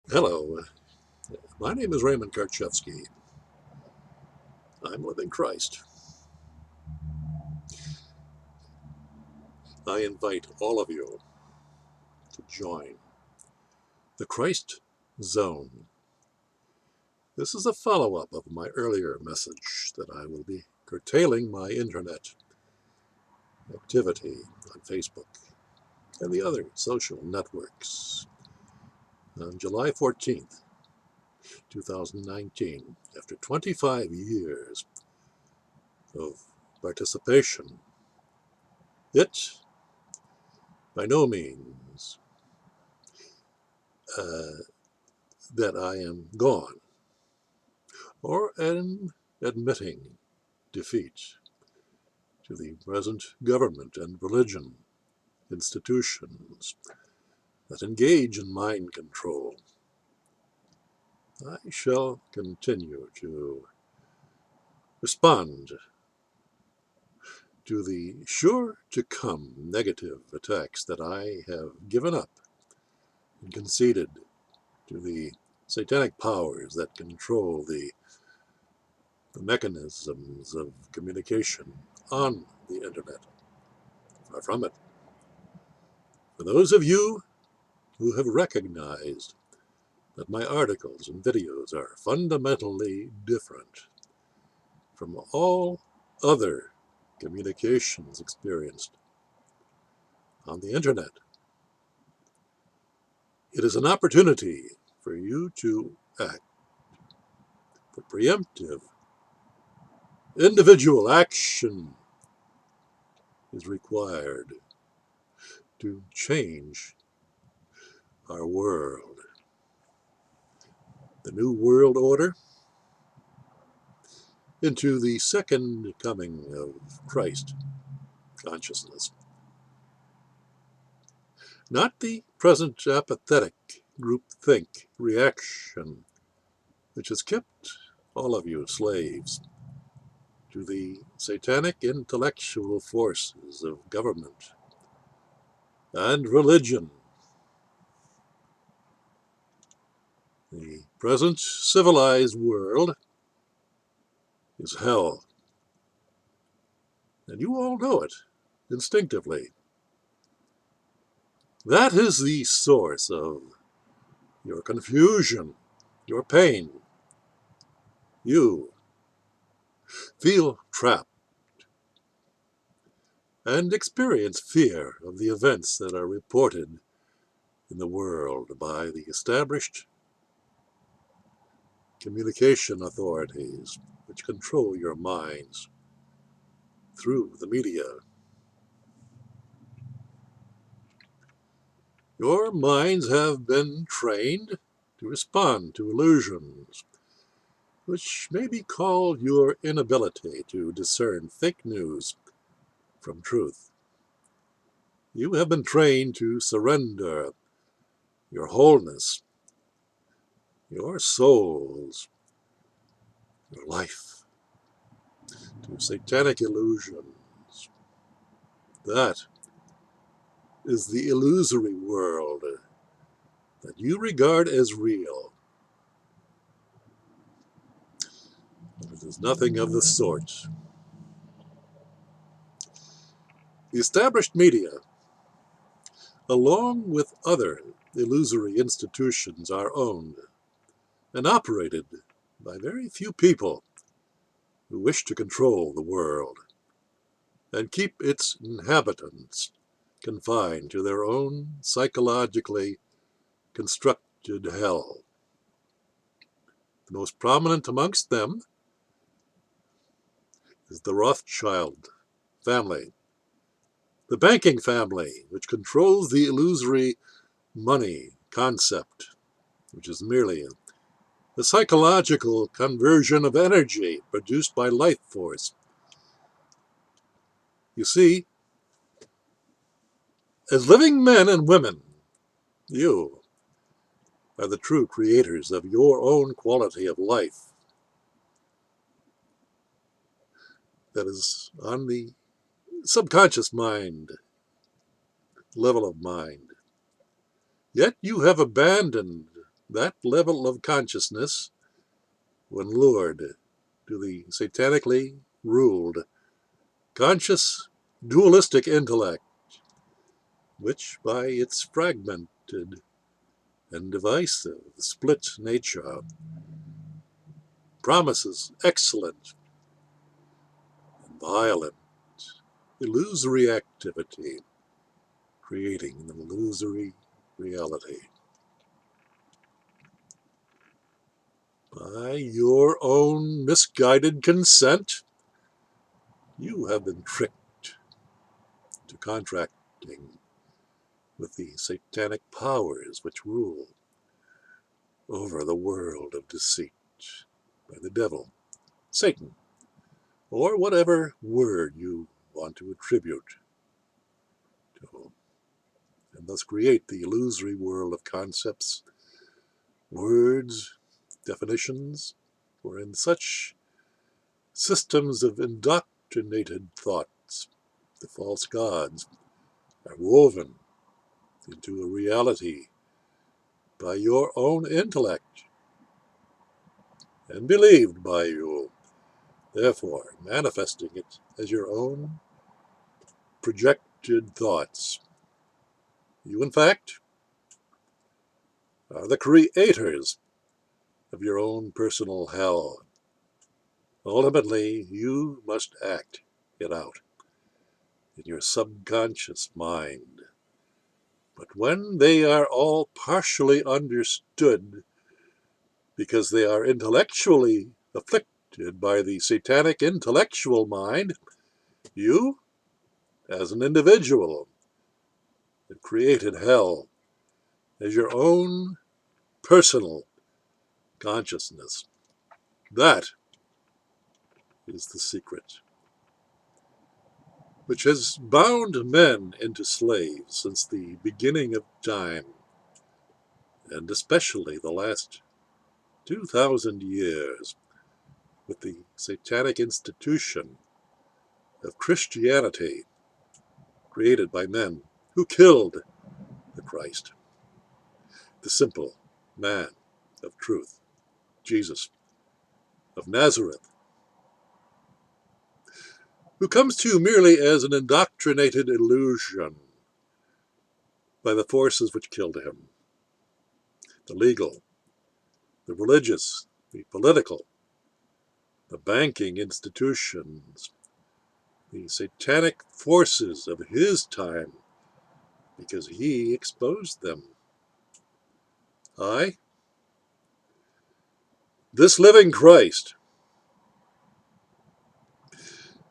Hello, my name is Raymond Karchevsky. I'm living Christ. I invite all of you to join the Christ Zone. This is a follow-up of my earlier message that I will be curtailing my internet activity on Facebook and the other social networks. On July 14th, 2019, after 25 years of participation, it by no means uh, that I am gone or am admitting defeat to the present government and religion institutions that engage in mind control. I shall continue to respond to the sure-to-come negative attacks that I have given up and conceded to the satanic powers that control the mechanisms of communication on the internet. Far from it. For those of you who have recognized that my articles and videos are fundamentally different from all other communications experienced on the internet, it is an opportunity for you to act. For preemptive, individual action is required to change our world. The New World Order into the second coming of Christ consciousness. Not the present apathetic groupthink reaction which has kept all of you slaves to the satanic intellectual forces of government and religion. The present civilized world is hell, and you all know it instinctively. That is the source of your confusion, your pain. You feel trapped and experience fear of the events that are reported in the world by the established communication authorities which control your minds through the media. Your minds have been trained to respond to illusions, which may be called your inability to discern fake news from truth. You have been trained to surrender your wholeness, your souls, your life to satanic illusions. That is the illusory world that you regard as real. It is nothing of the sort. The established media, along with other illusory institutions, are owned and operated by very few people who wish to control the world and keep its inhabitants confined to their own psychologically constructed hell. The most prominent amongst them is the Rothschild family, the banking family, which controls the illusory money concept, which is merely a psychological conversion of energy produced by life force. You see, as living men and women, you are the true creators of your own quality of life that is on the subconscious mind, level of mind. Yet you have abandoned that level of consciousness, when lured to the satanically ruled, conscious, dualistic intellect, which by its fragmented and divisive split nature promises excellent and violent illusory activity, creating an illusory reality. By your own misguided consent, you have been tricked to contracting with the satanic powers which rule over the world of deceit by the devil, Satan, or whatever word you want to attribute to, and thus create the illusory world of concepts, words, definitions, wherein such systems of indoctrinated thoughts, the false gods, are woven into a reality by your own intellect and believed by you, therefore manifesting it as your own projected thoughts. You, in fact, are the creators of your own personal hell. Ultimately, you must act it out in your subconscious mind. But when they are all partially understood, because they are intellectually afflicted by the satanic intellectual mind, you, as an individual, have created hell as your own personal consciousness. That is the secret, which has bound men into slaves since the beginning of time, and especially the last 2,000 years, with the satanic institution of Christianity created by men who killed the Christ, the simple man of truth, Jesus of Nazareth, who comes to you merely as an indoctrinated illusion by the forces which killed him, the legal, the religious, the political, the banking institutions, the satanic forces of his time, because he exposed them. I, this living Christ,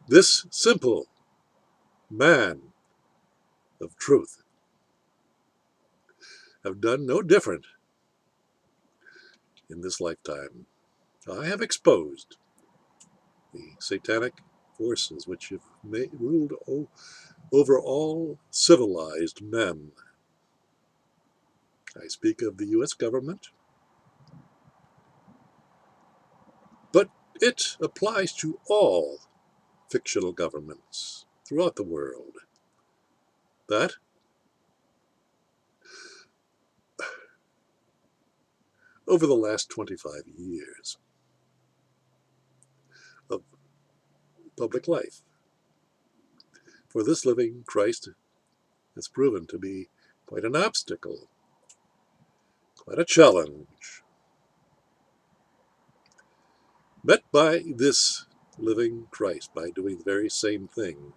this simple man of truth, have done no different in this lifetime. I have exposed the satanic forces which have ruled over all civilized men. I speak of the U.S. government, but it applies to all fictional governments throughout the world. That, over the last 25 years of public life, for this living Christ has proven to be quite an obstacle, quite a challenge. Met by this living Christ by doing the very same thing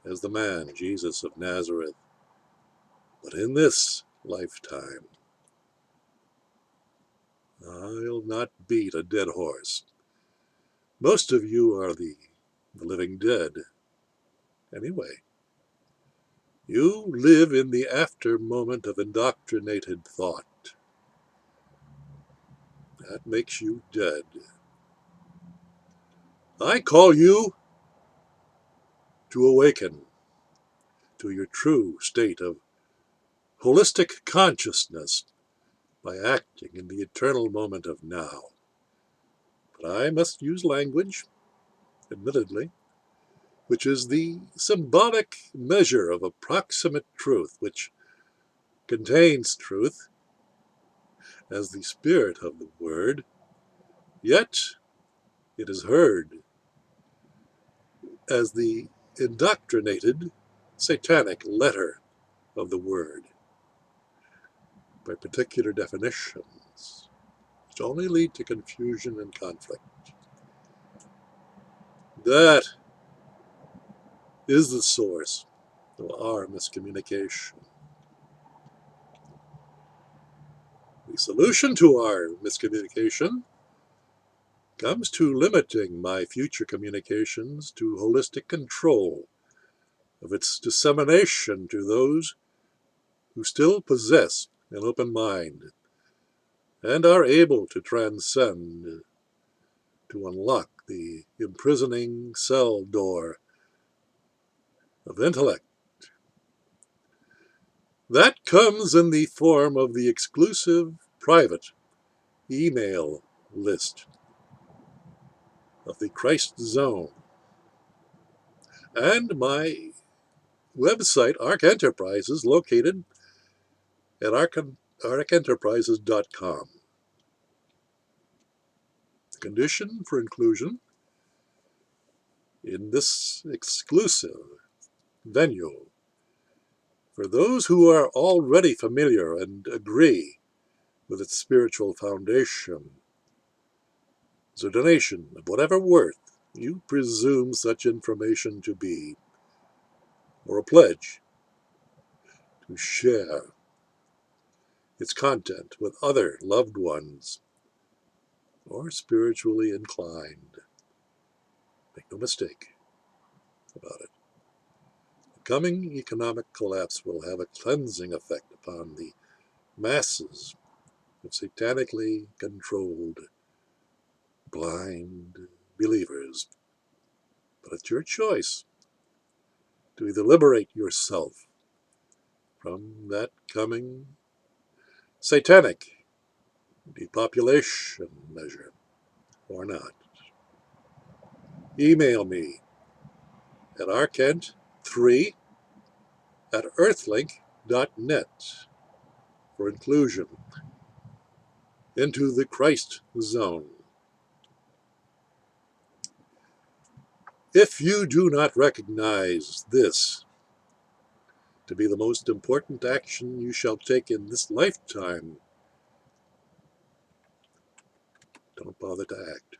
as the man, Jesus of Nazareth. But in this lifetime, I'll not beat a dead horse. Most of you are the living dead. Anyway, you live in the after moment of indoctrinated thought. That makes you dead. I call you to awaken to your true state of holistic consciousness by acting in the eternal moment of now. But I must use language, admittedly, which is the symbolic measure of approximate truth, which contains truth as the spirit of the word, yet it is heard as the indoctrinated satanic letter of the word by particular definitions, which only lead to confusion and conflict. That is the source of our miscommunication. The solution to our miscommunication comes to limiting my future communications to holistic control of its dissemination to those who still possess an open mind and are able to transcend, to unlock the imprisoning cell door of intellect. That comes in the form of the exclusive private email list of the Christ Zone and my website, Arc Enterprises, located at arcenterprises.com. The condition for inclusion in this exclusive venue for those who are already familiar and agree with its spiritual foundation is a donation of whatever worth you presume such information to be, or a pledge to share its content with other loved ones or spiritually inclined. Make no mistake about it. The coming economic collapse will have a cleansing effect upon the masses of satanically controlled, blind believers. But it's your choice to either liberate yourself from that coming satanic depopulation measure or not. Email me at arcent3 at earthlink.net for inclusion into the Christ Zone. If you do not recognize this to be the most important action you shall take in this lifetime, don't bother to act.